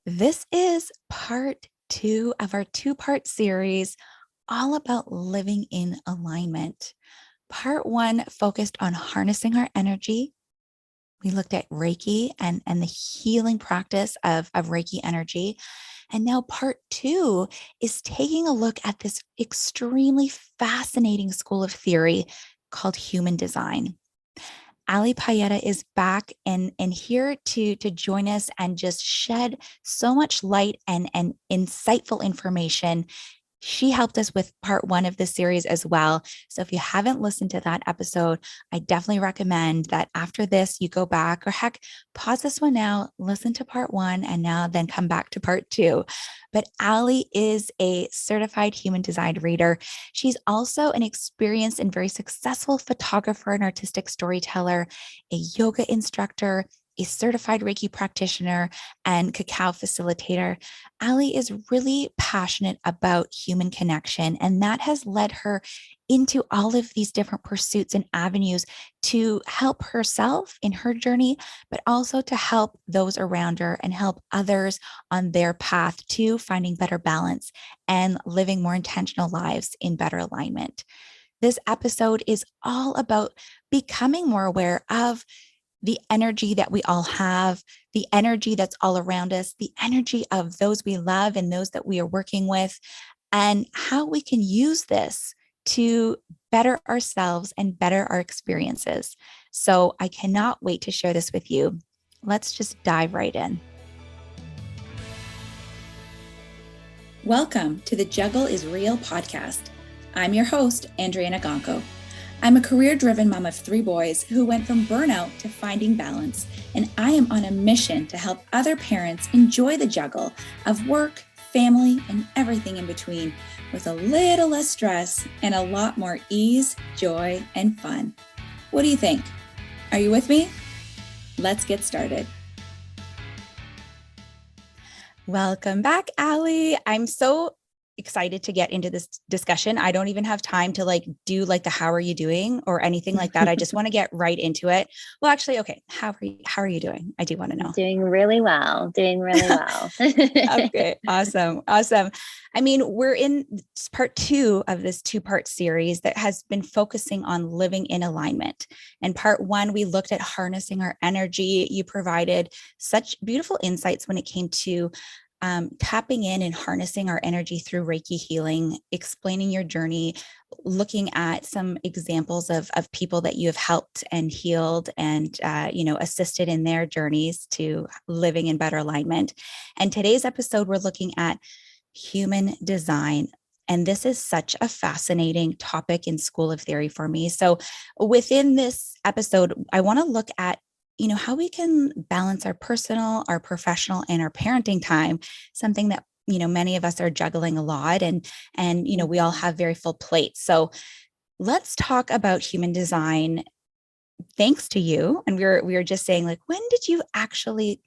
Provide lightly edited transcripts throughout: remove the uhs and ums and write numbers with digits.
This is part two of our two-part series all about living in alignment. Part one focused on harnessing our energy. We looked at Reiki and the healing practice of Reiki energy. And now part two is taking a look at this extremely fascinating school of theory called human design. Payetta is back and here to join us and just shed so much light and insightful information. She helped us with part one of the series as well. So if you haven't listened to that episode, I definitely recommend that after this, you go back or heck, pause this one now, listen to part one, and now then come back to part two. But Ali is a certified human design reader. She's also an experienced and very successful photographer and artistic storyteller, a yoga instructor, a certified Reiki practitioner, and cacao facilitator. Ali is really passionate about human connection, and that has led her into all of these different pursuits and avenues to help herself in her journey, but also to help those around her and help others on their path to finding better balance and living more intentional lives in better alignment. This episode is all about becoming more aware of the energy that we all have, the energy that's all around us, the energy of those we love and those that we are working with, and how we can use this to better ourselves and better our experiences. So I cannot wait to share this with you. Let's just dive right in. Welcome to the Juggle is Real podcast. I'm your host, Andryanna. I'm a career-driven mom of 3 boys who went from burnout to finding balance, and I am on a mission to help other parents enjoy the juggle of work, family, and everything in between with a little less stress and a lot more ease, joy, and fun. What do you think? Are you with me? Let's get started. Welcome back, Ali. I'm so excited to get into this discussion. I don't even have time to do the how are you doing or anything like that. I just want to get right into it. Well, actually, okay. How are you doing? I do want to know. Doing really well. Okay. Awesome. I mean, we're in part 2 of this 2-part series that has been focusing on living in alignment. And part 1, we looked at harnessing our energy. You provided such beautiful insights when it came to tapping in and harnessing our energy through Reiki healing, explaining your journey, looking at some examples of people that you have helped and healed and, assisted in their journeys to living in better alignment. And today's episode, we're looking at human design. And this is such a fascinating topic in School of Theory for me. So within this episode, I want to look at how we can balance our personal, our professional, and our parenting time, something that, many of us are juggling a lot and, we all have very full plates. So let's talk about human design. Thanks to you. And we were just saying, when did you actually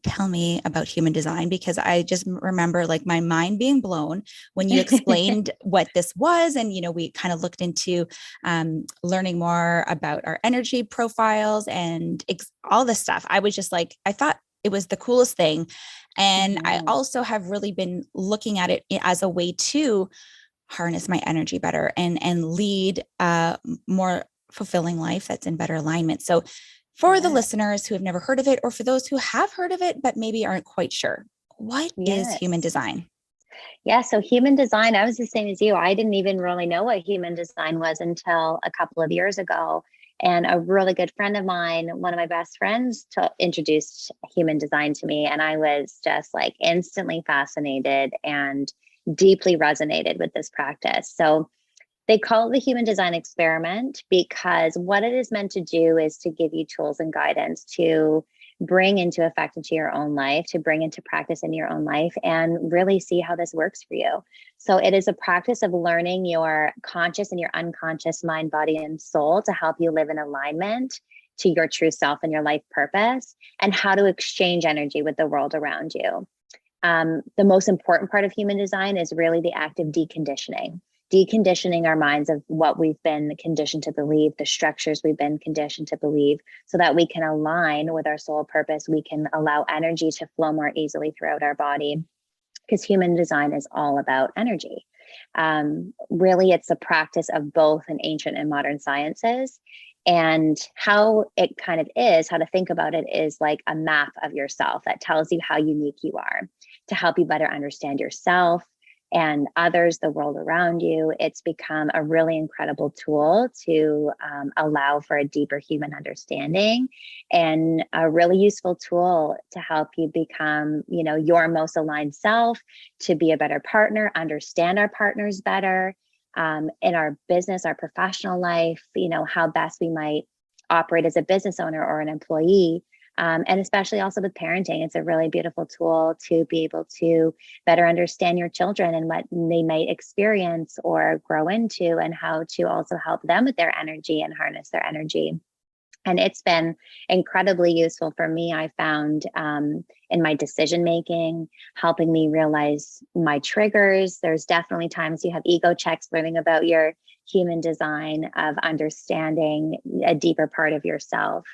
tell me about human design? Because I just remember my mind being blown when you explained what this was. And, we kind of looked into learning more about our energy profiles and all this stuff. I was just I thought it was the coolest thing. And I also have really been looking at it as a way to harness my energy better and lead a more fulfilling life that's in better alignment. So for the listeners who have never heard of it, or for those who have heard of it, but maybe aren't quite sure, what is human design? Yeah. So human design, I was the same as you. I didn't even really know what human design was until a couple of years ago. And a really good friend of mine, one of my best friends, introduced human design to me. And I was just instantly fascinated and deeply resonated with this practice. So they call it the human design experiment because what it is meant to do is to give you tools and guidance to bring into effect into your own life, to bring into practice in your own life and really see how this works for you. So it is a practice of learning your conscious and your unconscious mind, body, and soul to help you live in alignment to your true self and your life purpose and how to exchange energy with the world around you. The most important part of human design is really the act of deconditioning. deconditioning our minds of what we've been conditioned to believe, the structures we've been conditioned to believe, so that we can align with our soul purpose. We can allow energy to flow more easily throughout our body, because human design is all about energy. Really, it's a practice of both in ancient and modern sciences. And how it kind of is, how to think about it is like a map of yourself that tells you how unique you are, to help you better understand yourself and others, the world around you. It's become a really incredible tool to allow for a deeper human understanding, and a really useful tool to help you become, your most aligned self, to be a better partner, understand our partners better, in our business, our professional life, how best we might operate as a business owner or an employee. And especially also with parenting, it's a really beautiful tool to be able to better understand your children and what they might experience or grow into, and how to also help them with their energy and harness their energy. And it's been incredibly useful for me, I found, in my decision making, helping me realize my triggers. There's definitely times you have ego checks, learning about your human design, of understanding a deeper part of yourself.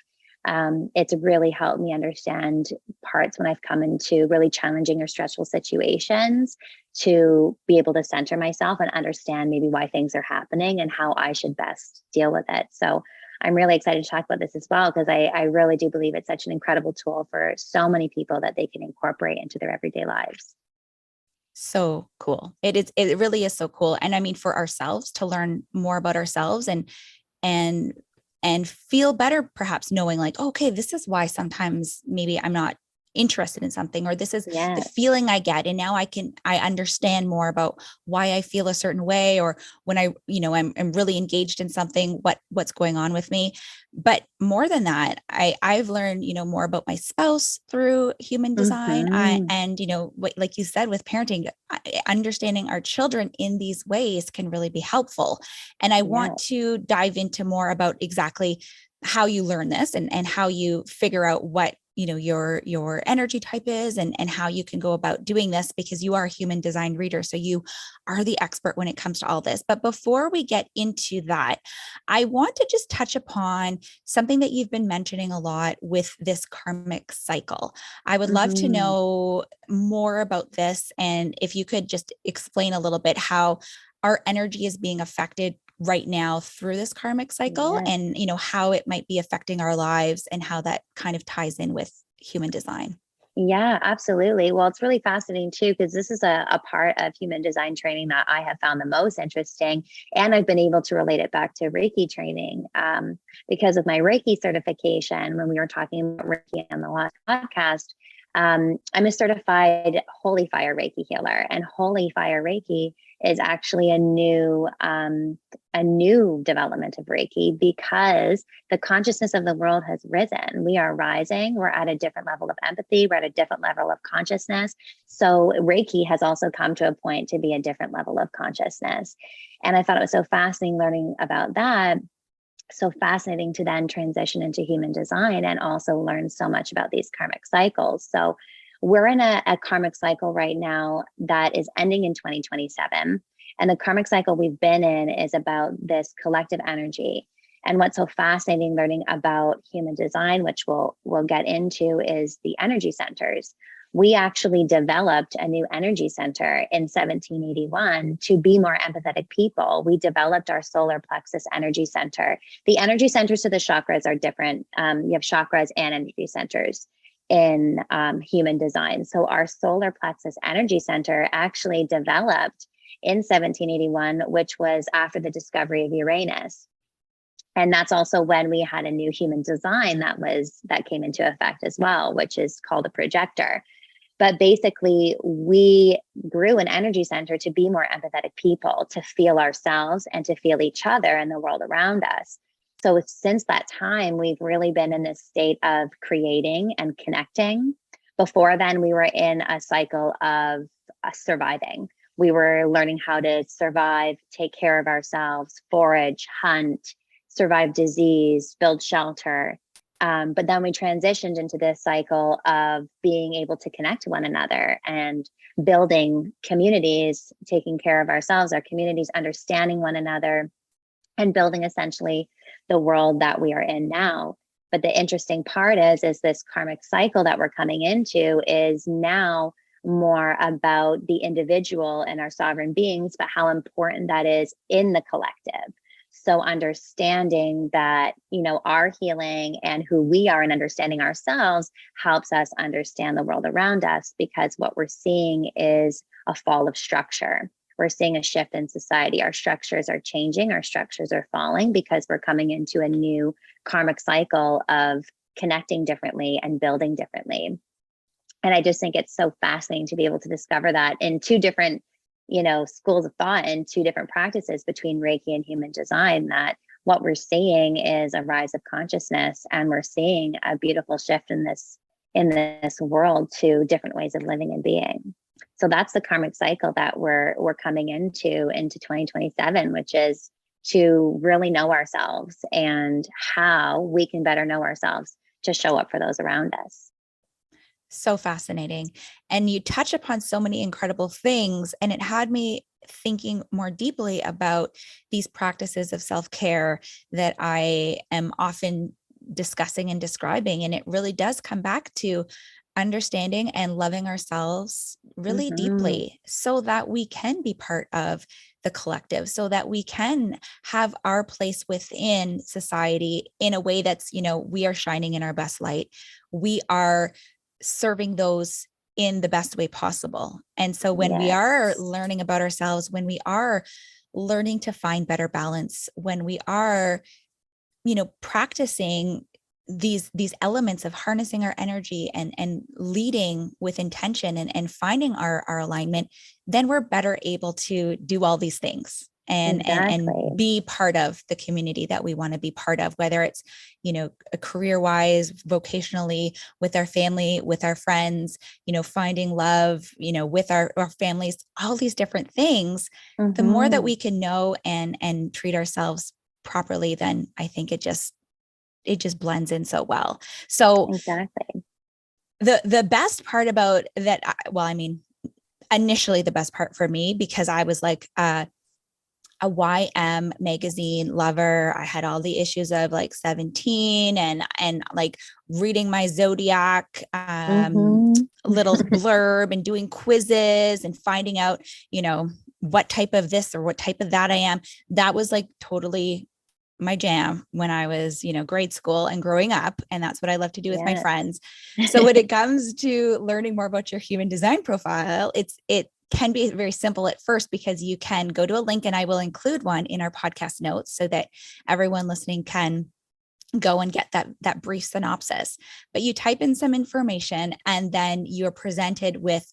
It's really helped me understand parts when I've come into really challenging or stressful situations, to be able to center myself and understand maybe why things are happening and how I should best deal with it. So I'm really excited to talk about this as well, because I really do believe it's such an incredible tool for so many people that they can incorporate into their everyday lives. So cool. It really is so cool. And I mean, for ourselves to learn more about ourselves and and feel better, perhaps knowing like, okay, this is why sometimes maybe I'm not interested in something, or this is the Yes. feeling I get. And now I understand more about why I feel a certain way, or when I'm really engaged in something, what's going on with me. But more than that, I've learned, more about my spouse through human design. Mm-hmm. And, like you said, with parenting, understanding our children in these ways can really be helpful. And I want Yes. to dive into more about exactly how you learn this, and how you figure out what your energy type is, and how you can go about doing this, because you are a human design reader, so you are the expert when it comes to all this. But before we get into that, I want to just touch upon something that you've been mentioning a lot with this karmic cycle. I would love to Mm-hmm. know more about this, and if you could just explain a little bit how our energy is being affected right now through this karmic cycle, Yes. and how it might be affecting our lives, and how that kind of ties in with human design. Yeah, absolutely. Well, it's really fascinating too, because this is a part of human design training that I have found the most interesting. And I've been able to relate it back to Reiki training, because of my Reiki certification. When we were talking about Reiki on the last podcast, I'm a certified Holy Fire Reiki healer, and Holy Fire Reiki is actually a new development of Reiki, because the consciousness of the world has risen. We are rising. We're at a different level of empathy. We're at a different level of consciousness. So Reiki has also come to a point to be a different level of consciousness. And I thought it was so fascinating learning about that. So fascinating to then transition into human design and also learn so much about these karmic cycles. So we're in a karmic cycle right now that is ending in 2027. And the karmic cycle we've been in is about this collective energy. And what's so fascinating learning about human design, which we'll get into, is the energy centers. We actually developed a new energy center in 1781 to be more empathetic people. We developed our solar plexus energy center. The energy centers to the chakras are different. You have chakras and energy centers in human design. So our solar plexus energy center actually developed in 1781, which was after the discovery of Uranus. And that's also when we had a new human design that came into effect as well, which is called a projector. But basically, we grew an energy center to be more empathetic people, to feel ourselves and to feel each other and the world around us. So since that time, we've really been in this state of creating and connecting. Before then, we were in a cycle of surviving. We were learning how to survive, take care of ourselves, forage, hunt, survive disease, build shelter. But then we transitioned into this cycle of being able to connect to one another and building communities, taking care of ourselves, our communities, understanding one another, and building essentially the world that we are in now. But the interesting part is this karmic cycle that we're coming into is now more about the individual and our sovereign beings, but how important that is in the collective. So understanding that, our healing and who we are and understanding ourselves helps us understand the world around us, because what we're seeing is a fall of structure. We're seeing a shift in society. Our structures are changing. Our structures are falling because we're coming into a new karmic cycle of connecting differently and building differently. And I just think it's so fascinating to be able to discover that in two different, schools of thought and two different practices between Reiki and human design, that what we're seeing is a rise of consciousness, and we're seeing a beautiful shift in this world to different ways of living and being. So that's the karmic cycle that we're coming into 2027, which is to really know ourselves and how we can better know ourselves to show up for those around us. So fascinating. And you touch upon so many incredible things, and it had me thinking more deeply about these practices of self-care that I am often discussing and describing. And it really does come back to understanding and loving ourselves really deeply, so that we can be part of the collective, so that we can have our place within society in a way that's, we are shining in our best light. We are serving those in the best way possible. And so when we are learning about ourselves, when we are learning to find better balance, when we are, practicing these elements of harnessing our energy and leading with intention and finding our alignment, then we're better able to do all these things and be part of the community that we want to be part of, whether it's, career wise, vocationally, with our family, with our friends, finding love, with our families, all these different things. The more that we can know and treat ourselves properly, then I think it just blends in so well. So exactly. The best part about that, initially the best part for me, because I was like a YM magazine lover. I had all the issues of like 17 and like reading my zodiac little blurb and doing quizzes and finding out, what type of this or what type of that I am. That was like totally my jam when I was, grade school and growing up. And that's what I love to do with my friends. So when it comes to learning more about your human design profile, it can be very simple at first, because you can go to a link, and I will include one in our podcast notes so that everyone listening can go and get that brief synopsis. But you type in some information, and then you're presented with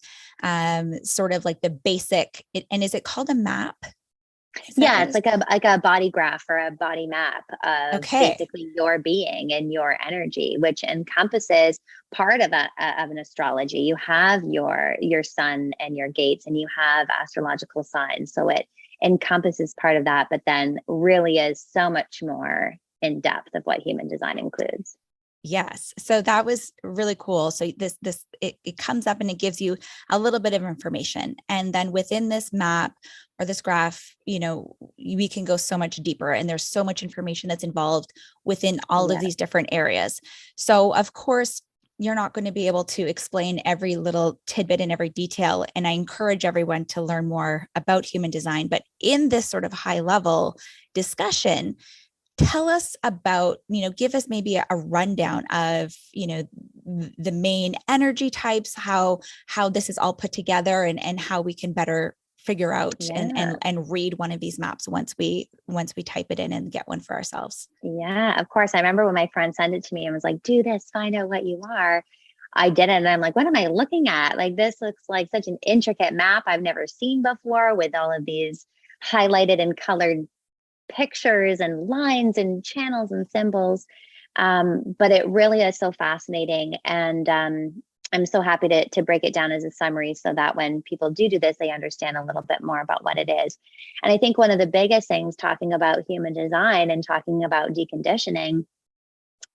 sort of like the basic, and is it called a map? Yeah, it's like a body graph or a body map of basically your being and your energy, which encompasses part of an astrology. You have your sun and your gates, and you have astrological signs. So it encompasses part of that, but then really is so much more in depth of what human design includes. Yes. So that was really cool. So it comes up and it gives you a little bit of information. And then within this map or this graph, we can go so much deeper, and there's so much information that's involved within all of these different areas. So of course, you're not going to be able to explain every little tidbit and every detail. And I encourage everyone to learn more about human design. But in this sort of high level discussion, tell us about, give us maybe a rundown of, the main energy types, how this is all put together, and how we can better figure out and read one of these maps once we type it in and get one for ourselves. Yeah, of course. I remember when my friend sent it to me and was like, do this, find out what you are. I did it. And I'm like, what am I looking at? Like, this looks like such an intricate map I've never seen before, with all of these highlighted and colored pictures and lines and channels and symbols. But it really is so fascinating. And I'm so happy to break it down as a summary, so that when people do this, they understand a little bit more about what it is. And I think one of the biggest things, talking about human design and talking about deconditioning,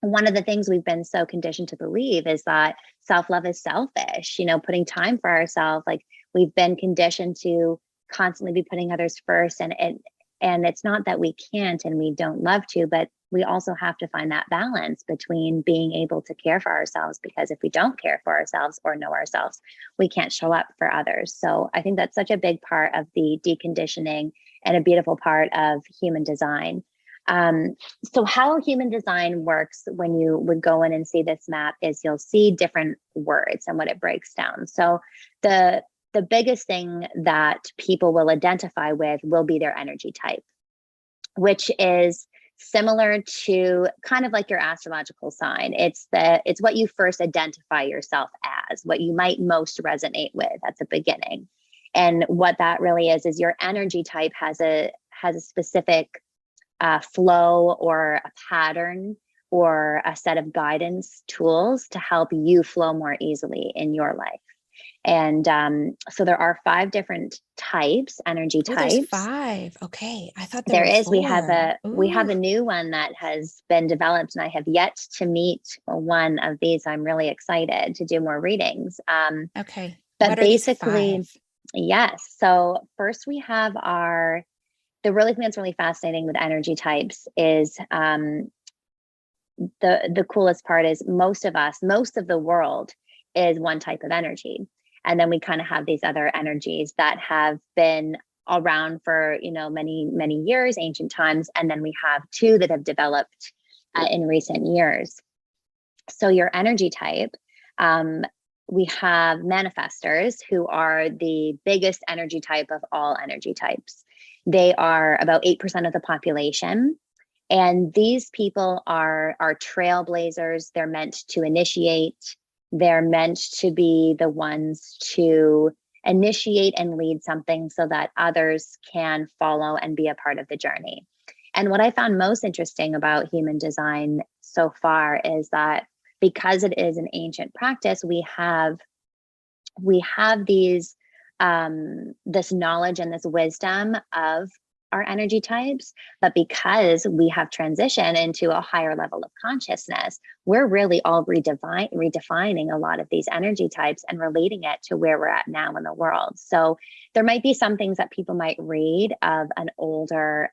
one of the things we've been so conditioned to believe is that self-love is selfish, putting time for ourselves. Like, we've been conditioned to constantly be putting others first. And it's not that we can't and we don't love to, but we also have to find that balance between being able to care for ourselves, because if we don't care for ourselves or know ourselves, we can't show up for others. So I think that's such a big part of the deconditioning and a beautiful part of human design. So how human design works when you would go in and see this map is you'll see different words and what it breaks down. So the biggest thing that people will identify with will be their energy type, which is similar to kind of like your astrological sign. It's what you first identify yourself as, what you might most resonate with at the beginning. And what that really is your energy type has a specific flow or a pattern or a set of guidance tools to help you flow more easily in your life. And so there are 5 different types, energy Oh, there's types. 5. Okay. I thought there There were is. 4. We have Ooh. a new one that has been developed, and I have yet to meet one of these. I'm really excited to do more readings. Okay. But What are these basically, 5? yes. So first we have the really thing that's really fascinating with energy types is the coolest part is most of the world is one type of energy. And then we kind of have these other energies that have been around for, many, many years, ancient times. And then we have 2 that have developed in recent years. So your energy type, we have manifestors, who are the biggest energy type of all energy types. They are about 8% of the population. And these people are trailblazers. They're meant to initiate. They're meant to be the ones to initiate and lead something so that others can follow and be a part of the journey. And what I found most interesting about human design so far is that because it is an ancient practice, we have these this knowledge and this wisdom of our energy types, but because we have transitioned into a higher level of consciousness, we're really all redefining a lot of these energy types and relating it to where we're at now in the world. So there might be some things that people might read of an older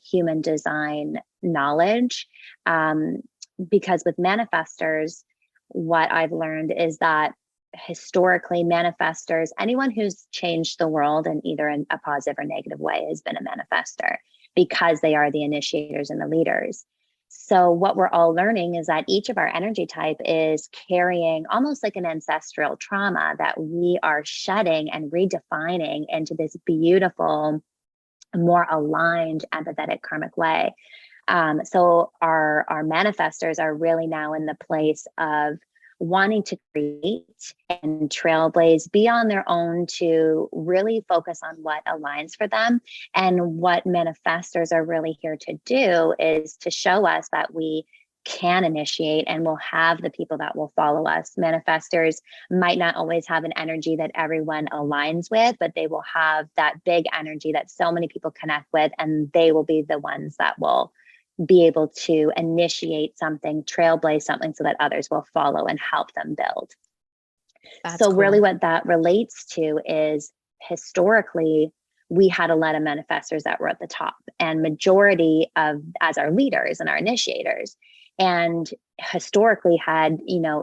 human design knowledge, because with manifestors, what I've learned is that historically, manifestors, anyone who's changed the world in either a positive or negative way, has been a manifestor, because they are the initiators and the leaders. So what we're all learning is that each of our energy type is carrying almost like an ancestral trauma that we are shedding and redefining into this beautiful, more aligned, empathetic, karmic way. So our manifestors are really now in the place of wanting to create and trailblaze, be on their own, to really focus on what aligns for them. And what manifestors are really here to do is to show us that we can initiate and we'll have the people that will follow us. Manifestors might not always have an energy that everyone aligns with, but they will have that big energy that so many people connect with, and they will be the ones that will be able to initiate something, trailblaze something, so that others will follow and help them build. That's So really cool. what that relates to is, historically, we had a lot of manifestors that were at the top, and majority of as our leaders and our initiators. And historically had,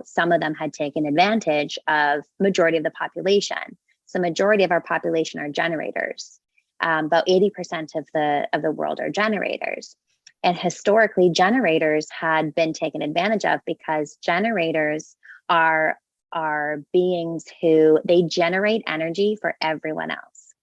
some of them had taken advantage of majority of the population. So majority of our population are generators. About 80% of the world are generators. And historically, generators had been taken advantage of, because generators are beings who they generate energy for everyone else.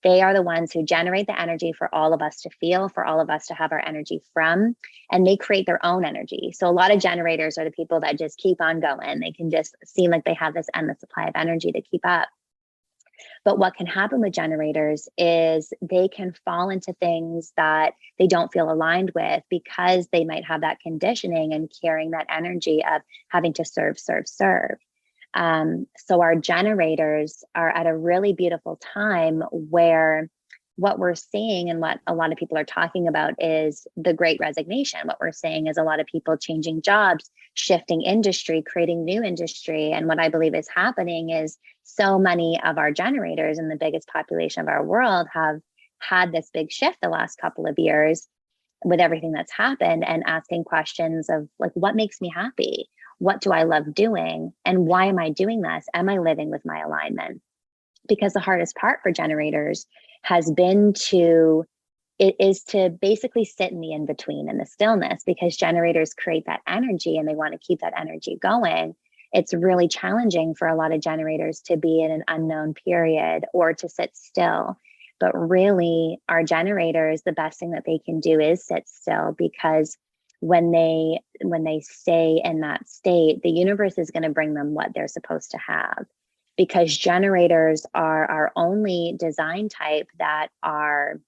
They are the ones who generate the energy for all of us to feel, for all of us to have our energy from, and they create their own energy. So a lot of generators are the people that just keep on going. They can just seem like they have this endless supply of energy to keep up. But what can happen with generators is they can fall into things that they don't feel aligned with, because they might have that conditioning and carrying that energy of having to serve, serve, serve. So our generators are at a really beautiful time where what we're seeing and what a lot of people are talking about is the great resignation. What we're seeing is a lot of people changing jobs, shifting industry, creating new industry. And what I believe is happening is so many of our generators in the biggest population of our world have had this big shift the last couple of years with everything that's happened, and asking questions of like, what makes me happy? What do I love doing? And why am I doing this? Am I living with my alignment? Because the hardest part for generators has been to basically sit in the in-between, in the stillness, because generators create that energy and they want to keep that energy going. It's really challenging for a lot of generators to be in an unknown period or to sit still. But really, our generators, the best thing that they can do is sit still, because when they stay in that state, the universe is going to bring them what they're supposed to have. Because generators are our only design type that are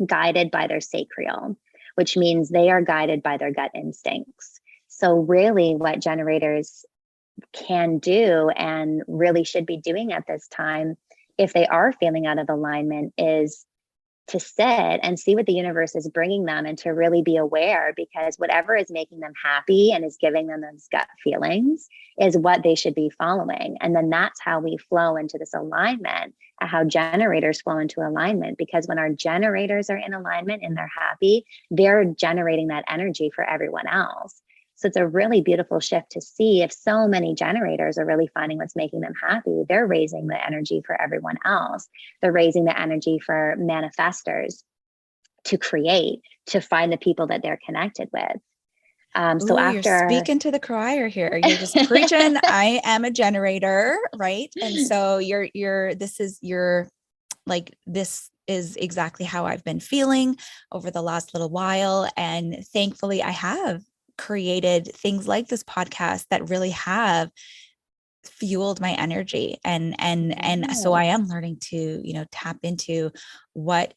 guided by their sacral, which means they are guided by their gut instincts. So really what generators can do and really should be doing at this time, if they are feeling out of alignment, is to sit and see what the universe is bringing them, and to really be aware, because whatever is making them happy and is giving them those gut feelings is what they should be following. And then that's how we flow into this alignment, how generators flow into alignment. Because when our generators are in alignment and they're happy, they're generating that energy for everyone else. So it's a really beautiful shift to see. If so many generators are really finding what's making them happy, they're raising the energy for everyone else. They're raising the energy for manifestors to create, to find the people that they're connected with. So You're speaking to the choir here. You're just preaching. I am a generator, right? And so this is exactly how I've been feeling over the last little while. And thankfully I have created things like this podcast that really have fueled my energy. And so I am learning to, tap into what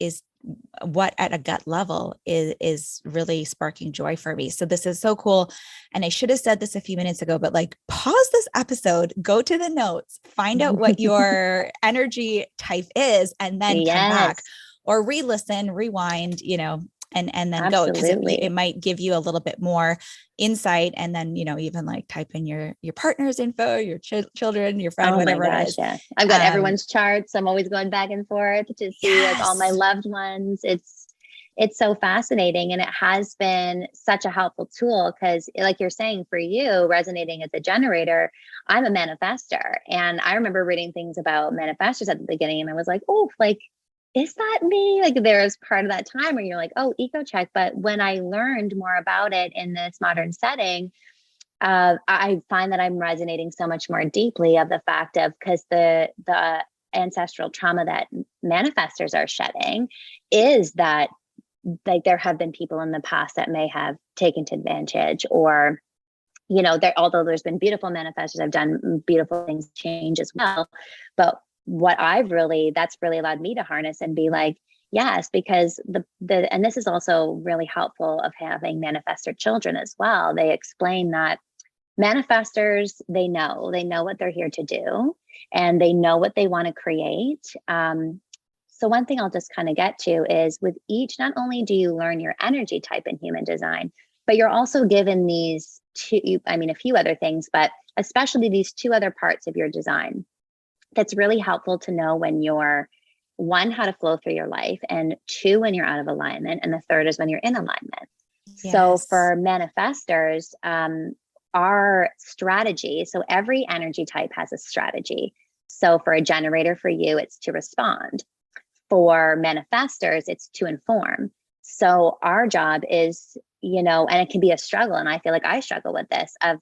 at a gut level is really sparking joy for me. So this is so cool. And I should have said this a few minutes ago, but like, pause this episode, go to the notes, find out what your energy type is, and then come back or re-listen, rewind, and then Absolutely. go, because it might give you a little bit more insight. And then, even like type in your partner's info, your children, your friend, whatever it is. Yeah. I've got everyone's charts. I'm always going back and forth to see like all my loved ones. It's so fascinating. And it has been such a helpful tool, because like you're saying, for you resonating as a generator, I'm a manifester. And I remember reading things about manifestors at the beginning, and I was like, oh, like, is that me? Like, there's part of that time where you're like, oh, eco check. But when I learned more about it in this modern setting, I find that I'm resonating so much more deeply of the fact of, because the ancestral trauma that manifestors are shedding is that, like, there have been people in the past that may have taken advantage, or although there's been beautiful manifestors, I've done beautiful things change as well. But that's really allowed me to harness and be like, yes, because and this is also really helpful of having manifestor children as well. They explain that manifestors, they know what they're here to do, and they know what they want to create. So one thing I'll just kind of get to is, with each, not only do you learn your energy type in human design, but you're also given these a few other things, but especially these two other parts of your design. That's really helpful to know when you're, one, how to flow through your life, and two, when you're out of alignment, and the third is when you're in alignment. Yes. So for manifestors, our strategy, so every energy type has a strategy. So for a generator, for you, it's to respond. For manifestors, it's to inform. So our job is, and it can be a struggle, and I feel like I struggle with this, of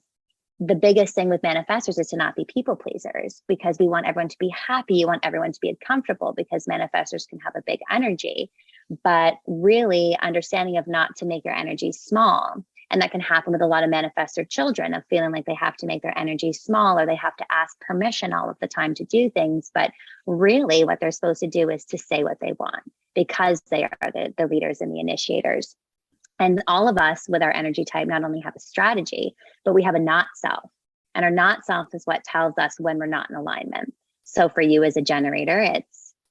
the biggest thing with manifestors is to not be people pleasers, because we want everyone to be happy. You want everyone to be comfortable, because manifestors can have a big energy, but really understanding of not to make your energy small. And that can happen with a lot of manifestor children, of feeling like they have to make their energy small, or they have to ask permission all of the time to do things. But really what they're supposed to do is to say what they want, because they are the leaders and the initiators. And all of us with our energy type not only have a strategy, but we have a not self. And our not self is what tells us when we're not in alignment. So for you as a generator,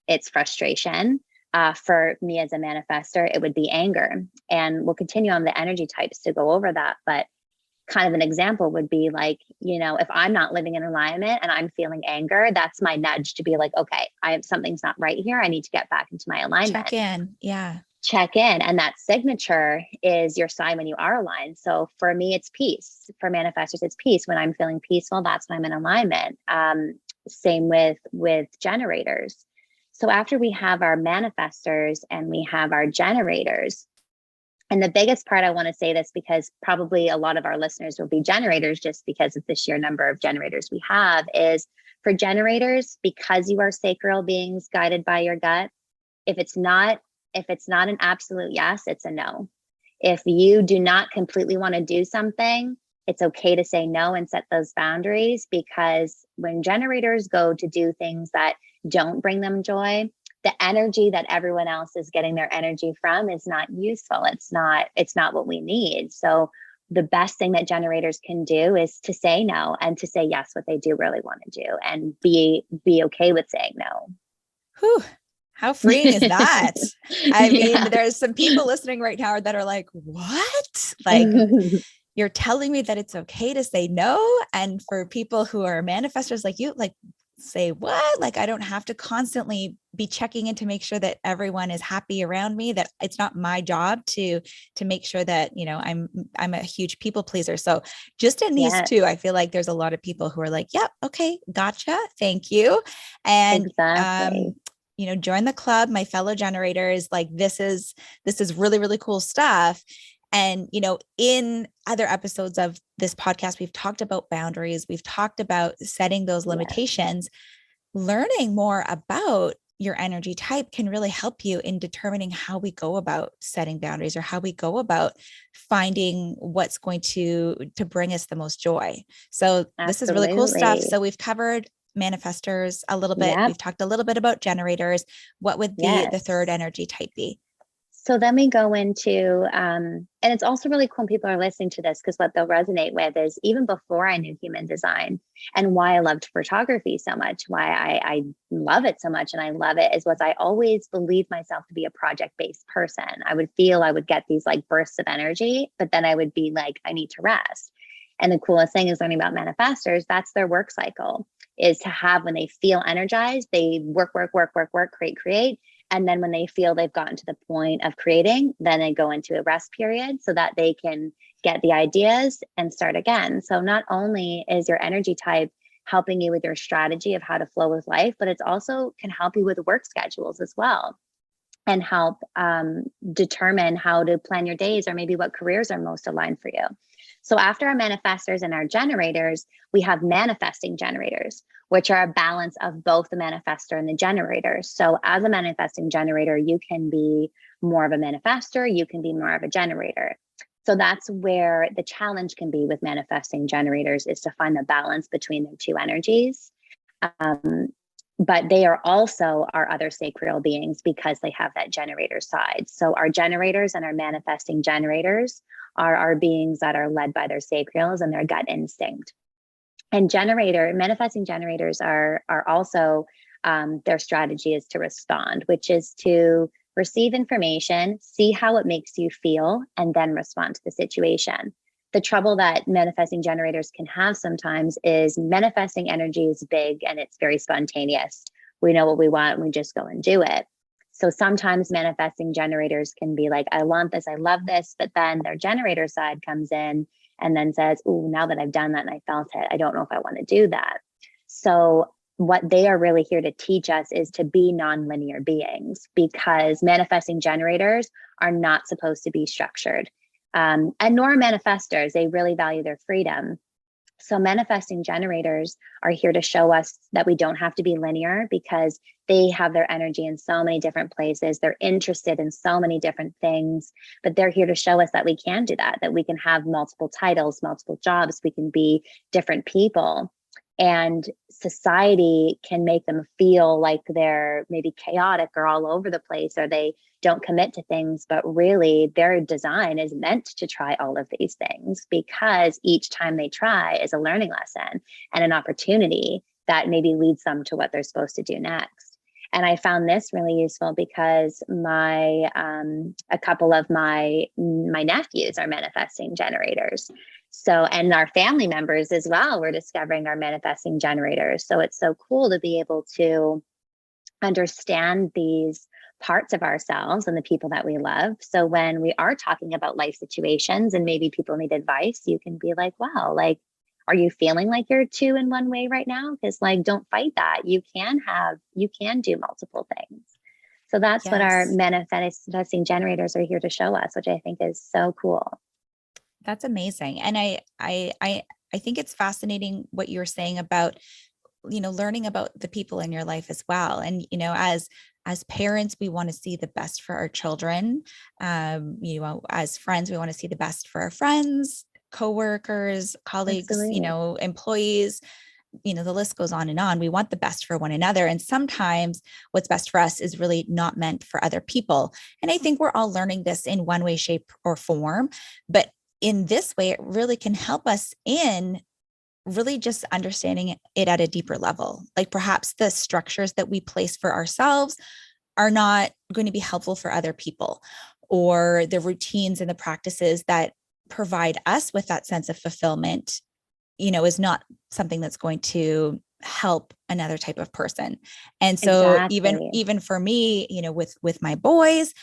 it's frustration. For me as a manifestor, it would be anger. And we'll continue on the energy types to go over that. But kind of an example would be like, if I'm not living in alignment and I'm feeling anger, that's my nudge to be like, okay, something's not right here. I need to get back into my alignment. Check in. Yeah. Check in. And that signature is your sign when you are aligned. So for me, it's peace. For manifestors, it's peace. When I'm feeling peaceful, that's when I'm in alignment. Same with generators. So after we have our manifestors and we have our generators, and the biggest part, I want to say this because probably a lot of our listeners will be generators just because of the sheer number of generators we have, is for generators, because you are sacral beings guided by your gut, if it's not an absolute yes, it's a no. If you do not completely want to do something, it's okay to say no and set those boundaries, because when generators go to do things that don't bring them joy, the energy that everyone else is getting their energy from is not useful. It's not what we need. So the best thing that generators can do is to say no and to say yes, what they do really want to do, and be okay with saying no. Whew. How freeing is that? I mean, there's some people listening right now that are like, what? Like, you're telling me that it's okay to say no? And for people who are manifestors like you, like, say what? Like, I don't have to constantly be checking in to make sure that everyone is happy around me, that it's not my job to make sure that, I'm a huge people pleaser. So just in these two, I feel like there's a lot of people who are like, yep, okay, gotcha. Thank you. And, exactly. Join the club, my fellow generators. Like, this is really, really cool stuff. And, in other episodes of this podcast, we've talked about boundaries. We've talked about setting those limitations. Learning more about your energy type can really help you in determining how we go about setting boundaries, or how we go about finding what's going to bring us the most joy. So this is really cool stuff. So we've covered manifestors a little bit. We've talked a little bit about generators. What would the third energy type be? So then we go into, and it's also really cool when people are listening to this, because what they'll resonate with is, even before I knew human design and why I loved photography so much, why I love it so much, and I love it, was I always believed myself to be a project-based person. I would get these like bursts of energy, but then I would be like, I need to rest. And the coolest thing is learning about manifestors. That's their work cycle, is to have, when they feel energized, they work, create. And then when they feel they've gotten to the point of creating, then they go into a rest period so that they can get the ideas and start again. So not only is your energy type helping you with your strategy of how to flow with life, but it's also can help you with work schedules as well, and help determine how to plan your days, or maybe what careers are most aligned for you. So after our manifestors and our generators, we have manifesting generators, which are a balance of both the manifestor and the generator. So as a manifesting generator, you can be more of a manifestor, you can be more of a generator. So that's where the challenge can be with manifesting generators, is to find the balance between the two energies. But they are also our other sacral beings, because they have that generator side. So our generators and our manifesting generators are our beings that are led by their sacrals and their gut instinct. And manifesting generators are also, their strategy is to respond, which is to receive information, see how it makes you feel, and then respond to the situation. The trouble that manifesting generators can have sometimes is, manifesting energy is big and it's very spontaneous. We know what we want and we just go and do it. So sometimes manifesting generators can be like, I want this, I love this, but then their generator side comes in and then says, oh, now that I've done that and I felt it, I don't know if I want to do that. So what they are really here to teach us is to be nonlinear beings, because manifesting generators are not supposed to be structured. And nor are manifestors. They really value their freedom. So manifesting generators are here to show us that we don't have to be linear, because they have their energy in so many different places. They're interested in so many different things, but they're here to show us that we can do that we can have multiple titles, multiple jobs, we can be different people. And society can make them feel like they're maybe chaotic or all over the place, or they don't commit to things, but really their design is meant to try all of these things, because each time they try is a learning lesson and an opportunity that maybe leads them to what they're supposed to do next. And I found this really useful because a couple of my nephews are manifesting generators. So, and our family members as well, we're discovering our manifesting generators. So it's so cool to be able to understand these parts of ourselves and the people that we love. So when we are talking about life situations and maybe people need advice, you can be like, wow, like, are you feeling like you're two in one way right now? Because like, don't fight that. You can do multiple things. So that's what our Yes. manifesting generators are here to show us, which I think is so cool. That's amazing. And I think it's fascinating what you were saying about, learning about the people in your life as well. And, as parents, we want to see the best for our children. As friends, we want to see the best for our friends, coworkers, colleagues, Absolutely. employees, the list goes on and on. We want the best for one another. And sometimes what's best for us is really not meant for other people. And I think we're all learning this in one way, shape, or form. But in this way, it really can help us in really just understanding it at a deeper level. Like perhaps the structures that we place for ourselves are not going to be helpful for other people, or the routines and the practices that provide us with that sense of fulfillment, is not something that's going to help another type of person. And so Exactly. even for me, with my boys,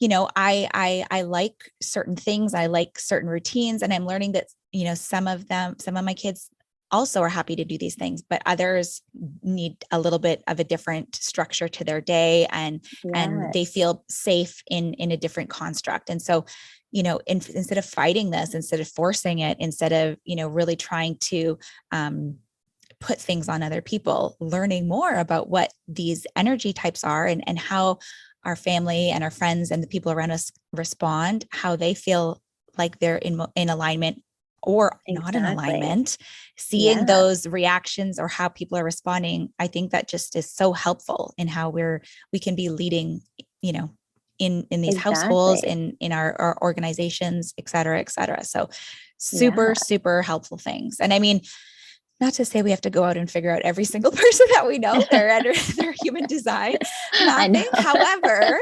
I like certain things, I like certain routines, and I'm learning that, some of my kids also are happy to do these things, but others need a little bit of a different structure to their day, and they Yes. feel safe in a different construct. And so, instead of fighting this, instead of forcing it, instead of, really trying to put things on other people, learning more about what these energy types are, and how our family and our friends and the people around us respond, how they feel like they're in alignment or not in Exactly. alignment, seeing Yeah, those reactions or how people are responding. I think that just is so helpful in how we can be leading, in these households, exactly. in our organizations, et cetera, et cetera. So Yeah. super, super helpful things. And I mean, not to say we have to go out and figure out every single person that we know, their human design I mapping. know. However,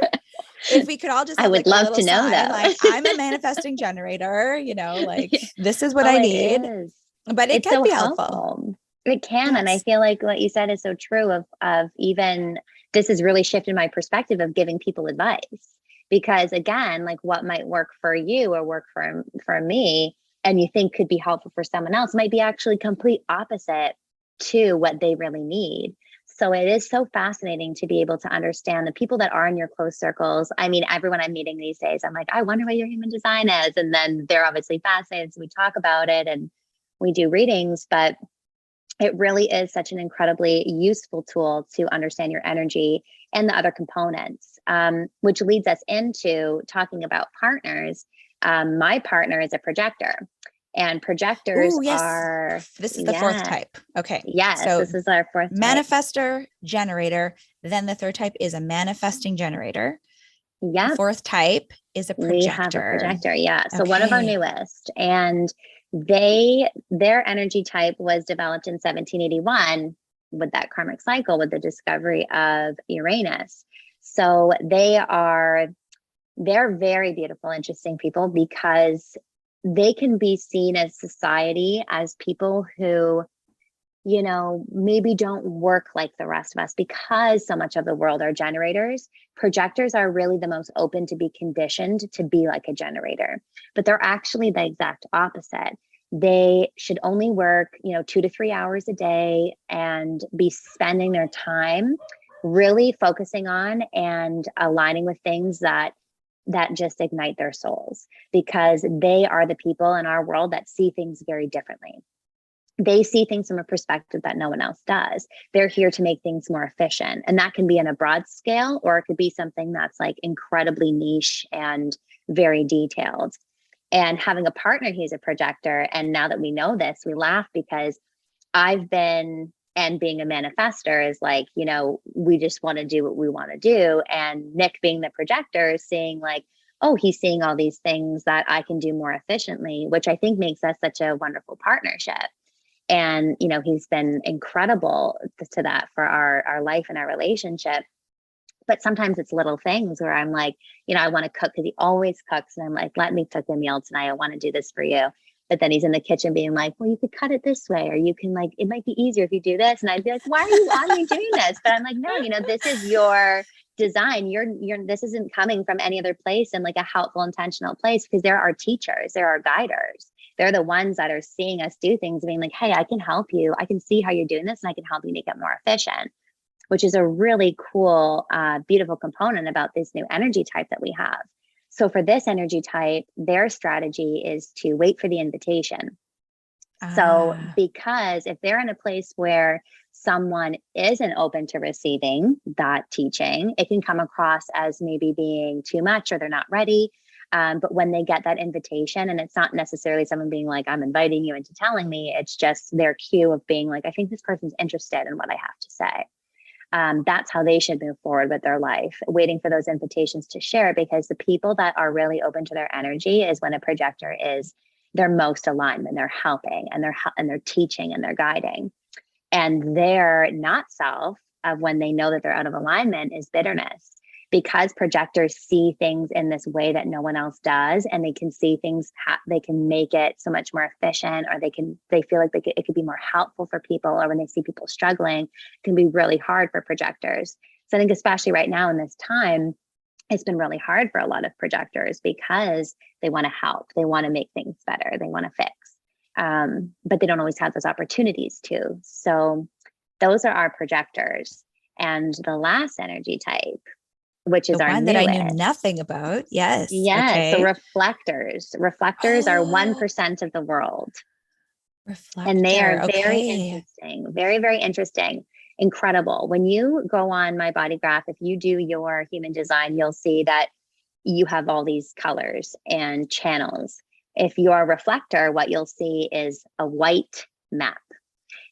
if we could all just I have would like a love little to know sign, though. like I'm a manifesting generator, like this is what Oh, I it need, is. but it It's can so be helpful. helpful. It can. And I Yes. feel like what you said is so true of even this has really shifted my perspective of giving people advice. Because again, like what might work for you or work for me and you think could be helpful for someone else might be actually complete opposite to what they really need. So it is so fascinating to be able to understand the people that are in your close circles. I mean, everyone I'm meeting these days, I'm like, I wonder what your human design is. And then they're obviously fascinated. So we talk about it and we do readings, but it really is such an incredibly useful tool to understand your energy and the other components, which leads us into talking about partners. My partner is a projector, and projectors Ooh, yes. are, This is the fourth yeah, type. Okay. yes, So this is our fourth type. manifester, generator. Then the third type is a manifesting generator. The Yep, fourth type is a we have a projector. projector. Yeah, so one of our Okay. newest, and their energy type was developed in 1781 with that karmic cycle with the discovery of Uranus. So they're very beautiful, interesting people because they can be seen as society as people who, maybe don't work like the rest of us because so much of the world are generators. Projectors are really the most open to be conditioned to be like a generator, but they're actually the exact opposite. They should only work, 2 to 3 hours a day and be spending their time really focusing on and aligning with things that just ignite their souls because they are the people in our world that see things very differently. They see things from a perspective that no one else does. They're here to make things more efficient. And that can be on a broad scale, or it could be something that's like incredibly niche and very detailed. And having a partner who's a projector, and now that we know this, we laugh because I've been, and being a manifestor is like, we just want to do what we want to do. And Nick, being the projector, is seeing like, oh, he's seeing all these things that I can do more efficiently, which I think makes us such a wonderful partnership. And he's been incredible to that for our life and our relationship. But sometimes it's little things where I'm like, I want to cook because he always cooks. And I'm like, let me cook the meal tonight. I want to do this for you. But then he's in the kitchen being like, well, you could cut it this way, or you can like, it might be easier if you do this. And I'd be like, why are you on me doing this? But I'm like, no, this is your design. This isn't coming from any other place in like a helpful, intentional place, because there are teachers, there are guiders. They're the ones that are seeing us do things, being like, hey, I can help you. I can see how you're doing this and I can help you make it more efficient, which is a really cool, beautiful component about this new energy type that we have. So for this energy type, their strategy is to wait for the invitation. So because if they're in a place where someone isn't open to receiving that teaching, it can come across as maybe being too much or they're not ready. But when they get that invitation, and it's not necessarily someone being like, I'm inviting you into telling me, it's just their cue of being like, I think this person's interested in what I have to say. That's how they should move forward with their life, waiting for those invitations to share, because the people that are really open to their energy is when a projector is their most aligned, when they're helping and they're teaching and they're guiding. And their not self of when they know that they're out of alignment is bitterness, because projectors see things in this way that no one else does, and they can see things, they can make it so much more efficient, or they feel like it could be more helpful for people, or when they see people struggling, it can be really hard for projectors. So I think especially right now in this time, it's been really hard for a lot of projectors because they want to help, they want to make things better, they want to fix, but they don't always have those opportunities to. So those are our projectors. And the last energy type, which is the our one newest, that I knew nothing about. Yes. Yes. Okay. So reflectors. Reflectors are 1% of the world. Reflector. And they are very okay. interesting. Very, very interesting. Incredible. When you go on my body graph, if you do your human design, you'll see that you have all these colors and channels. If you're a reflector, what you'll see is a white map.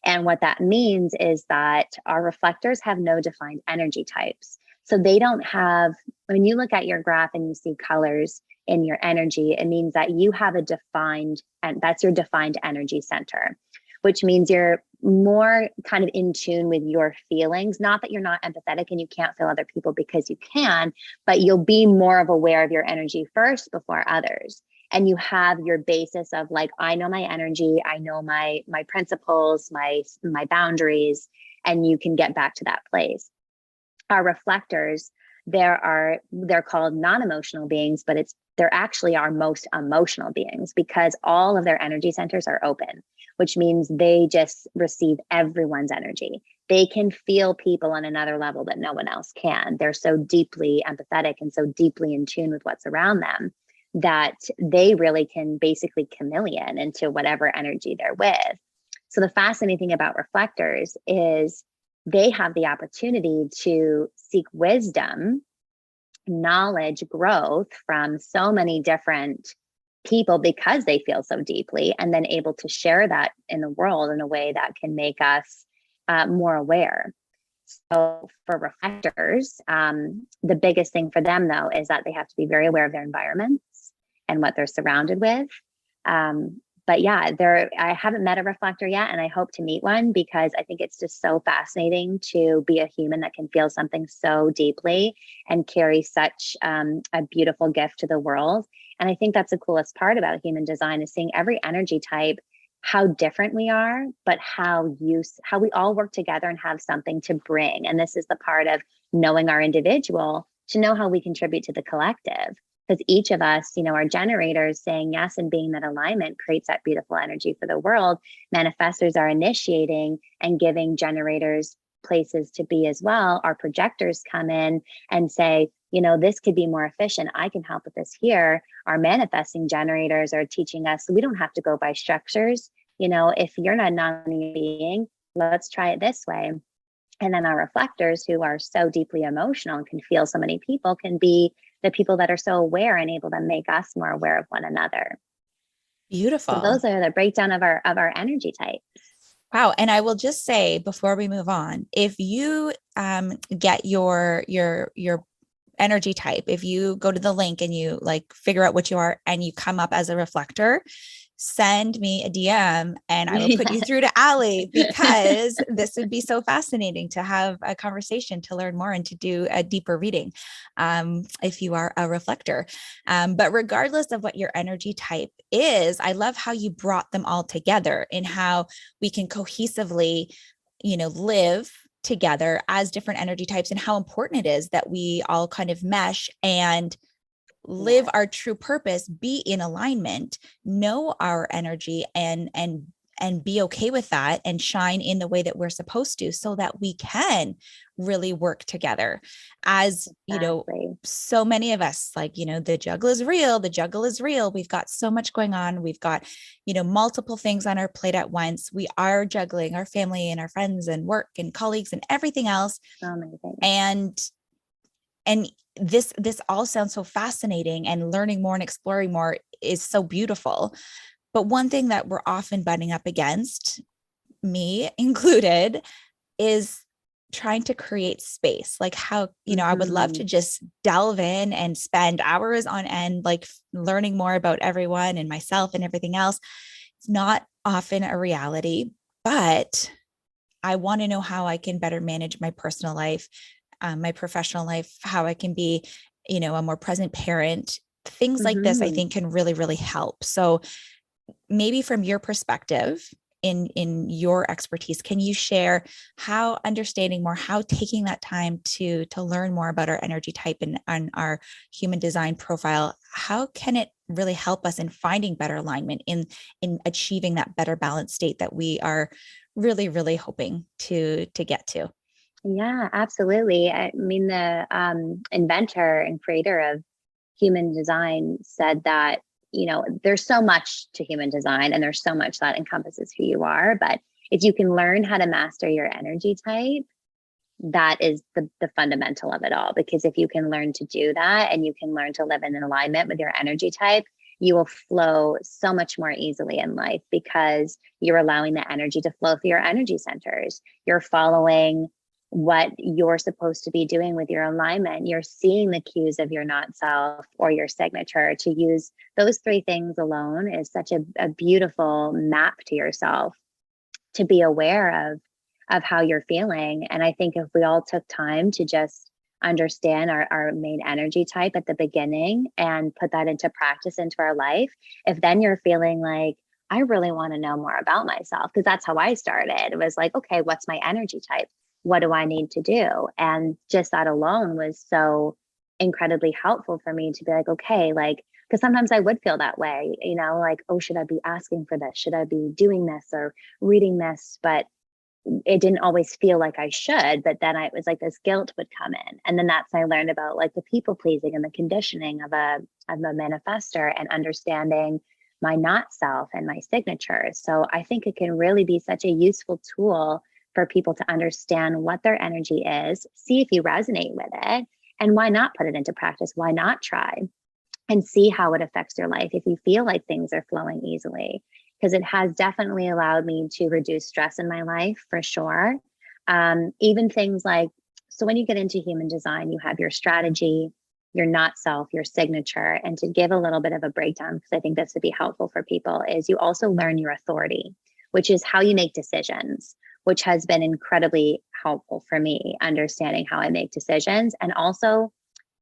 And what that means is that our reflectors have no defined energy types. So they don't have, when you look at your graph and you see colors in your energy, it means that you have a defined, and that's your defined energy center, which means you're more kind of in tune with your feelings. Not that you're not empathetic and you can't feel other people, because you can, but you'll be more of aware of your energy first before others. And you have your basis of like, I know my energy, I know my principles, my boundaries, and you can get back to that place. Our reflectors, they're called non-emotional beings, but they're actually our most emotional beings, because all of their energy centers are open, which means they just receive everyone's energy. They can feel people on another level that no one else can. They're so deeply empathetic and so deeply in tune with what's around them that they really can basically chameleon into whatever energy they're with. So the fascinating thing about reflectors is they have the opportunity to seek wisdom, knowledge, growth from so many different people, because they feel so deeply, and then able to share that in the world in a way that can make us more aware. So for reflectors, the biggest thing for them, though, is that they have to be very aware of their environments and what they're surrounded with. But yeah, I haven't met a reflector yet, and I hope to meet one, because I think it's just so fascinating to be a human that can feel something so deeply and carry such a beautiful gift to the world. And I think that's the coolest part about human design, is seeing every energy type, how different we are, but how we all work together and have something to bring. And this is the part of knowing our individual to know how we contribute to the collective. Because each of us, are generators. Saying yes and being that alignment creates that beautiful energy for the world. Manifestors are initiating and giving generators places to be as well. Our projectors come in and say, this could be more efficient. I can help with this here. Our manifesting generators are teaching us we don't have to go by structures. If you're not a non-linear being, let's try it this way. And then our reflectors, who are so deeply emotional and can feel so many people, can be the people that are so aware and able to make us more aware of one another. Beautiful. So those are the breakdown of our energy types. Wow. And I will just say before we move on, if you get your energy type, if you go to the link and you like figure out what you are and you come up as a reflector, send me a DM and I will put you through to Allie, because this would be so fascinating to have a conversation, to learn more, and to do a deeper reading if you are a reflector. But regardless of what your energy type is, I love how you brought them all together and how we can cohesively, live together as different energy types, and how important it is that we all kind of mesh and live our true purpose, be in alignment, know our energy, and be okay with that, and shine in the way that we're supposed to, so that we can really work together. As so many of us, like, the juggle is real, we've got so much going on, we've got multiple things on our plate at once. We are juggling our family and our friends and work and colleagues and everything else. And this all sounds so fascinating, and learning more and exploring more is so beautiful. But one thing that we're often butting up against, me included, is trying to create space. Like how, I would love to just delve in and spend hours on end, like learning more about everyone and myself and everything else. It's not often a reality, but I want to know how I can better manage my personal life, my professional life, how I can be, a more present parent. Things like this, I think, can really, really help. So maybe from your perspective, in your expertise, can you share how understanding more, how taking that time to learn more about our energy type and our human design profile, how can it really help us in finding better alignment, in achieving that better balanced state that we are really, really hoping to get to? Yeah, absolutely. I mean, the inventor and creator of human design said that, there's so much to human design, and there's so much that encompasses who you are. But if you can learn how to master your energy type, that is the fundamental of it all. Because if you can learn to do that, and you can learn to live in alignment with your energy type, you will flow so much more easily in life, because you're allowing the energy to flow through your energy centers. You're following what you're supposed to be doing with your alignment. You're seeing the cues of your not self or your signature. To use those three things alone is such a beautiful map to yourself, to be aware of how you're feeling. And I think if we all took time to just understand our main energy type at the beginning and put that into practice into our life, if then you're feeling like, I really want to know more about myself, because that's how I started. It was like, okay, what's my energy type? What do I need to do? And just that alone was so incredibly helpful for me to be like, okay, like, because sometimes I would feel that way, like, oh, should I be asking for this? Should I be doing this or reading this? But it didn't always feel like I should. But then it was like this guilt would come in. And then that's when I learned about like the people pleasing and the conditioning of a manifestor, and understanding my not self and my signature. So I think it can really be such a useful tool for people to understand what their energy is, see if you resonate with it, and why not put it into practice? Why not try and see how it affects your life if you feel like things are flowing easily? Because it has definitely allowed me to reduce stress in my life, for sure. Even things like, so when you get into human design, you have your strategy, your not self, your signature. And to give a little bit of a breakdown, because I think this would be helpful for people, is you also learn your authority, which is how you make decisions, which has been incredibly helpful for me, understanding how I make decisions. And also,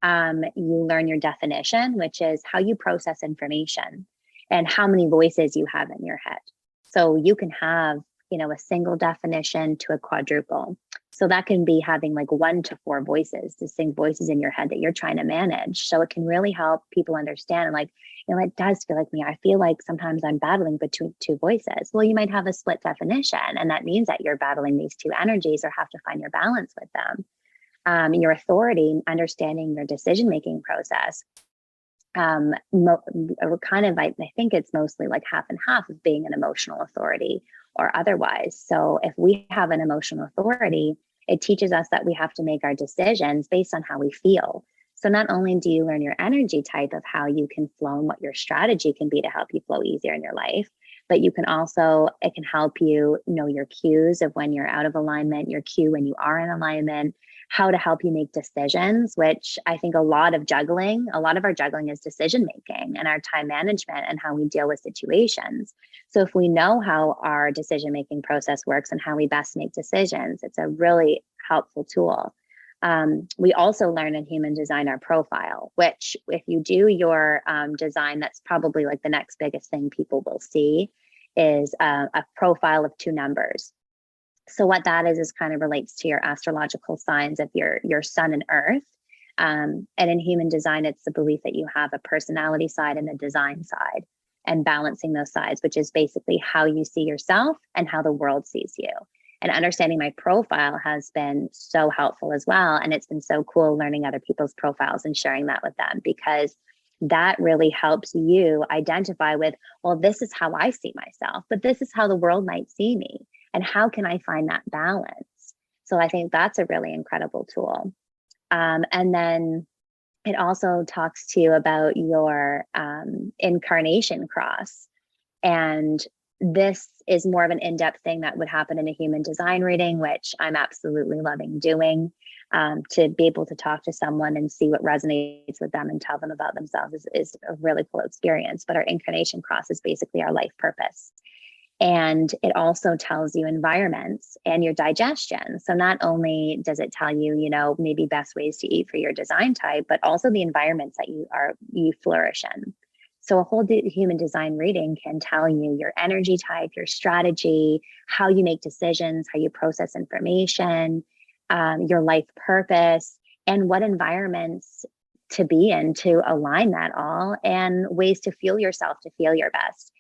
you learn your definition, which is how you process information and how many voices you have in your head. So you can have, a single definition to a quadruple. So that can be having like 1 to 4 voices, distinct voices in your head that you're trying to manage. So it can really help people understand, like, it does feel like me. I feel like sometimes I'm battling between 2 voices. Well, you might have a split definition, and that means that you're battling these 2 energies, or have to find your balance with them. Your authority, understanding your decision-making process. I think it's mostly like half and half of being an emotional authority or otherwise. So if we have an emotional authority, it teaches us that we have to make our decisions based on how we feel. So not only do you learn your energy type of how you can flow and what your strategy can be to help you flow easier in your life, but it can help you know your cues of when you're out of alignment, your cue when you are in alignment, how to help you make decisions, which I think a lot of our juggling is decision making and our time management and how we deal with situations. So if we know how our decision making process works and how we best make decisions, it's a really helpful tool. We also learn in human design our profile, which if you do your design, that's probably like the next biggest thing people will see is a profile of 2 numbers. So what that is kind of relates to your astrological signs of your sun and earth. And in human design, it's the belief that you have a personality side and a design side, and balancing those sides, which is basically how you see yourself and how the world sees you. And understanding my profile has been so helpful as well. And it's been so cool learning other people's profiles and sharing that with them, because that really helps you identify with, well, this is how I see myself, but this is how the world might see me. And how can I find that balance? So I think that's a really incredible tool. And then it also talks to you about your incarnation cross. And this is more of an in-depth thing that would happen in a human design reading, which I'm absolutely loving doing. To be able to talk to someone and see what resonates with them and tell them about themselves is a really cool experience. But our incarnation cross is basically our life purpose. And it also tells you environments and your digestion. So not only does it tell you, maybe best ways to eat for your design type, but also the environments that you flourish in. So a whole human design reading can tell you your energy type, your strategy, how you make decisions, how you process information, your life purpose, and what environments to be in to align that all, and ways to fuel yourself to feel your best.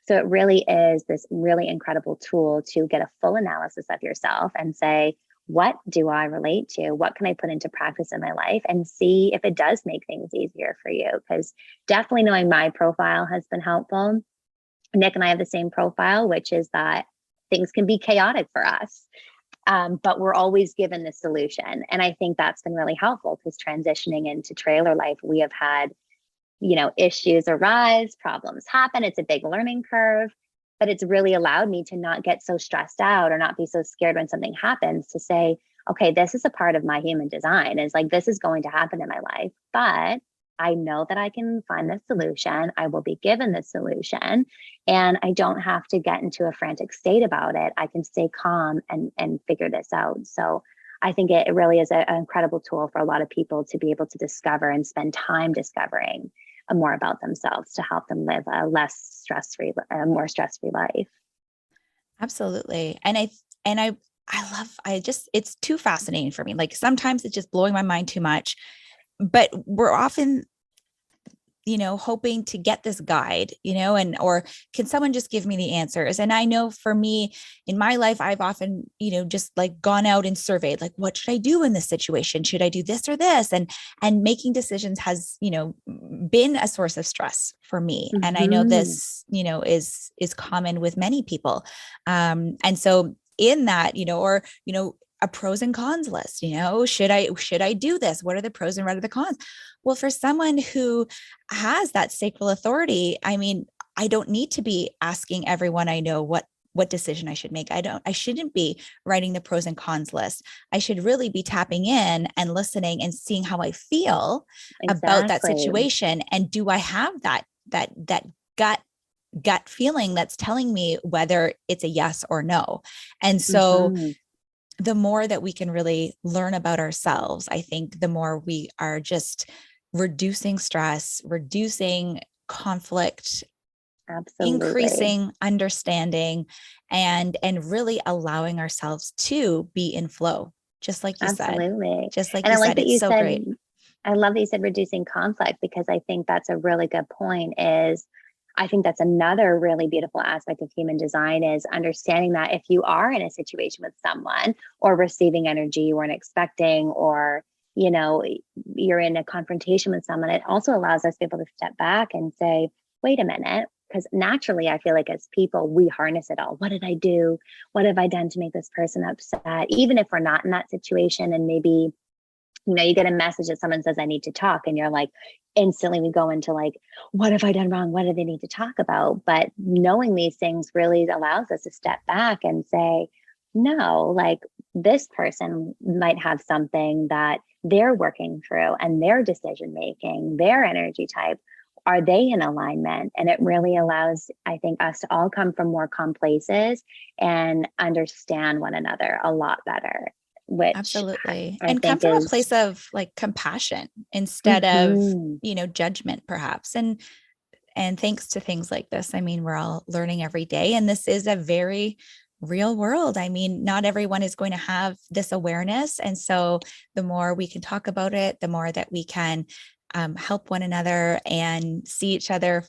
So it really is this really incredible tool to get a full analysis of yourself and say, what do I relate to? What can I put into practice in my life, and see if it does make things easier for you? Because definitely knowing my profile has been helpful. Nick and I have the same profile, which is that things can be chaotic for us, but we're always given the solution. And I think that's been really helpful, because transitioning into trailer life, we have had issues arise, problems happen. It's a big learning curve, but it's really allowed me to not get so stressed out or not be so scared when something happens, to say, okay, this is a part of my human design. It's like, this is going to happen in my life, but I know that I can find the solution. I will be given the solution, and I don't have to get into a frantic state about it. I can stay calm and figure this out. So I think it really is an incredible tool for a lot of people to be able to discover and spend time discovering more about themselves, to help them live a less stress-free, more stress-free life. Absolutely. And it's too fascinating for me. Like sometimes it's just blowing my mind too much, but we're often, hoping to get this guide, or can someone just give me the answers? And I know for me in my life, I've often, just like gone out and surveyed, like, what should I do in this situation? Should I do this or this? And making decisions has, been a source of stress for me. Mm-hmm. And I know this, is common with many people. And so in that, a pros and cons list, should I do this? What are the pros and what are the cons? Well, for someone who has that sacral authority, I mean, I don't need to be asking everyone I know what decision I should make. I shouldn't be writing the pros and cons list. I should really be tapping in and listening and seeing how I feel about that situation. And do I have that gut feeling that's telling me whether it's a yes or no? And so the more that we can really learn about ourselves, I think the more we are just reducing stress, reducing conflict, increasing understanding, and really allowing ourselves to be in flow, just like you said. Just like you said, it's so great. I love that you said reducing conflict, because I think that's a really good point. I think that's another really beautiful aspect of human design, is understanding that if you are in a situation with someone or receiving energy you weren't expecting, or, you're in a confrontation with someone, it also allows us to be able to step back and say, wait a minute, because naturally I feel like as people, we harness it all. What did I do? What have I done to make this person upset? Even if we're not in that situation, and maybe you get a message that someone says, I need to talk. And you're like, instantly we go into like, what have I done wrong? What do they need to talk about? But knowing these things really allows us to step back and say, no, like, this person might have something that they're working through and their decision making, their energy type. Are they in alignment? And it really allows, I think, us to all come from more calm places and understand one another a lot better, which Absolutely. I And come think from a is place of like compassion instead of, mhm. judgment perhaps. And thanks to things like this, I mean, we're all learning every day. And this is a very real world. I mean, not everyone is going to have this awareness. And so the more we can talk about it, the more that we can help one another and see each other,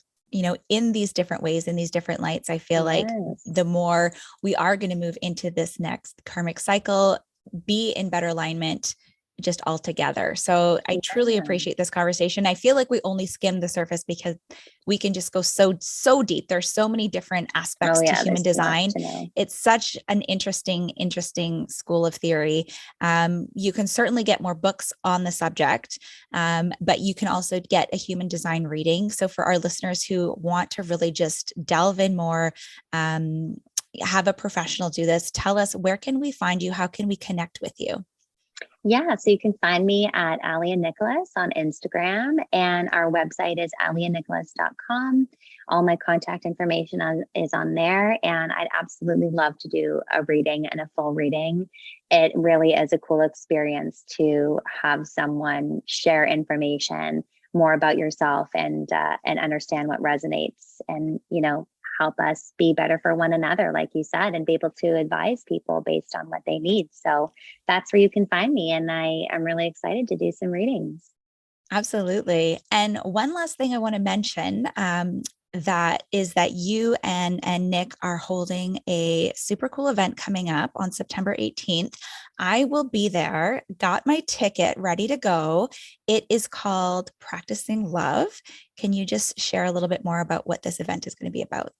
in these different ways, in these different lights, I feel like Yes. the more we are going to move into this next karmic cycle, be in better alignment just all together. So I truly Yeah. appreciate this conversation. I feel like we only skimmed the surface because we can just go so deep. There's so many different Oh aspects to yeah, human there's too much design. to know. It's such an interesting school of theory. You can certainly get more books on the subject, but you can also get a human design reading. So for our listeners who want to really just delve in more, have a professional do this, tell us, where can we find you? How can we connect with you? Yeah, so you can find me at Ali and Nicholas on Instagram, and our website is aliandnicholas.com. All my contact information is on there, and I'd absolutely love to do a reading and a full reading. It really is a cool experience to have someone share information more about yourself and understand what resonates, and help us be better for one another, like you said, and be able to advise people based on what they need. So that's where you can find me. And I'm really excited to do some readings. Absolutely. And one last thing I want to mention, that is that you and Nick are holding a super cool event coming up on September 18th. I will be there, got my ticket ready to go. It is called Practicing Love. Can you just share a little bit more about what this event is going to be about?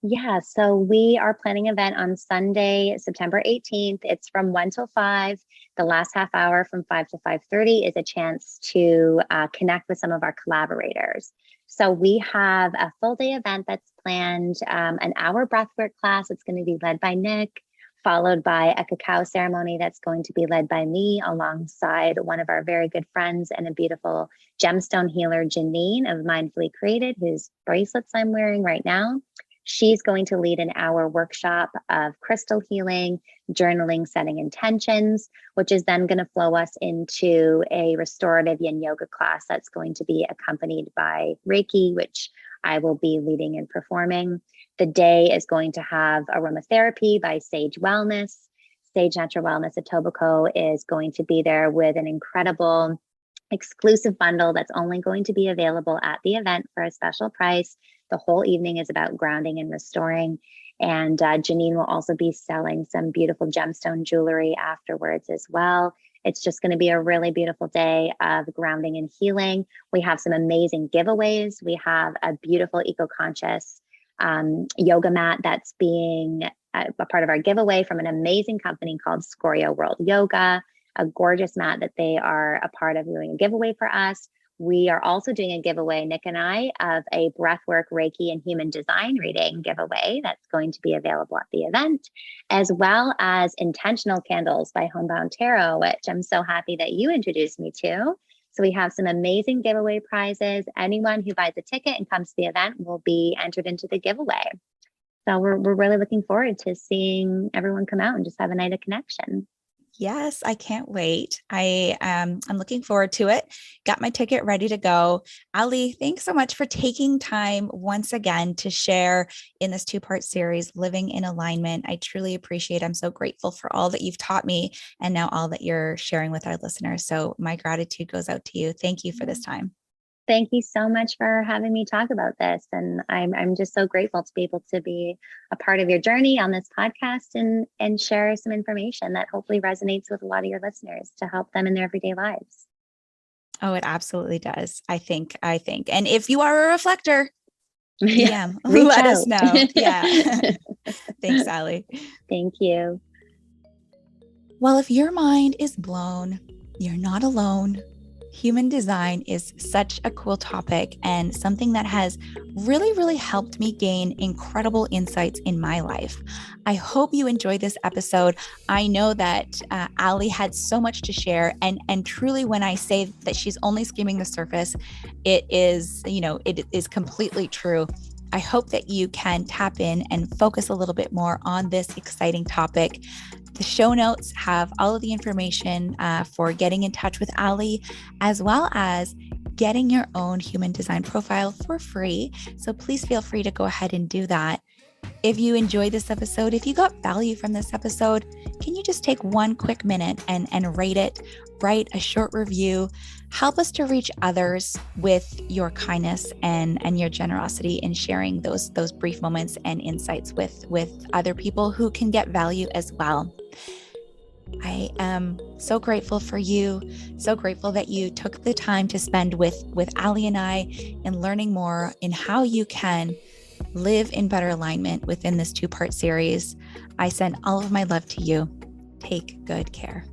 Yeah, so we are planning an event on Sunday, September 18th. It's from 1 till 5. The last half hour from 5 to 5:30 is a chance to connect with some of our collaborators. So we have a full day event that's planned, an hour breathwork class. It's going to be led by Nick, followed by a cacao ceremony that's going to be led by me alongside one of our very good friends and a beautiful gemstone healer, Janine of Mindfully Created, whose bracelets I'm wearing right now. She's going to lead an hour workshop of crystal healing, journaling, setting intentions, which is then going to flow us into a restorative yin yoga class that's going to be accompanied by Reiki, which I will be leading and performing. The day is going to have aromatherapy by Sage Wellness. Sage Natural Wellness at Etobicoke is going to be there with an incredible exclusive bundle that's only going to be available at the event for a special price. The whole evening is about grounding and restoring. And Janine will also be selling some beautiful gemstone jewelry afterwards as well. It's just going to be a really beautiful day of grounding and healing. We have some amazing giveaways. We have a beautiful eco-conscious yoga mat that's being a part of our giveaway from an amazing company called Scoria World Yoga, a gorgeous mat that they are a part of doing a giveaway for us. We are also doing a giveaway, Nick and I, of a breathwork, Reiki, and human design reading giveaway that's going to be available at the event, as well as intentional candles by Homebound Tarot, which I'm so happy that you introduced me to. So we have some amazing giveaway prizes. Anyone who buys a ticket and comes to the event will be entered into the giveaway. So we're really looking forward to seeing everyone come out and just have a night of connection. Yes, I can't wait. I'm looking forward to it. Got my ticket ready to go. Ali, thanks so much for taking time once again to share in this two-part series, Living in Alignment. I truly appreciate it. I'm so grateful for all that you've taught me and now all that you're sharing with our listeners. So my gratitude goes out to you. Thank you for this time. Thank you so much for having me talk about this. And I'm just so grateful to be able to be a part of your journey on this podcast and share some information that hopefully resonates with a lot of your listeners to help them in their everyday lives. Oh, it absolutely does. I think. And if you are a reflector, Yeah, DM, reach let us out. know. Yeah. Thanks, Ali. Thank you. Well, if your mind is blown, you're not alone. Human design is such a cool topic and something that has really, really helped me gain incredible insights in my life. I hope you enjoyed this episode. I know that Ali had so much to share, and truly, when I say that she's only skimming the surface, it is, it is completely true. I hope that you can tap in and focus a little bit more on this exciting topic. The show notes have all of the information for getting in touch with Ali, as well as getting your own human design profile for free. So please feel free to go ahead and do that. If you enjoyed this episode, if you got value from this episode, can you just take one quick minute and rate it? Write a short review. Help us to reach others with your kindness and your generosity in sharing those brief moments and insights with other people who can get value as well. I am so grateful for you, so grateful that you took the time to spend with Ali and I in learning more in how you can live in better alignment within this 2-part series. I send all of my love to you. Take good care.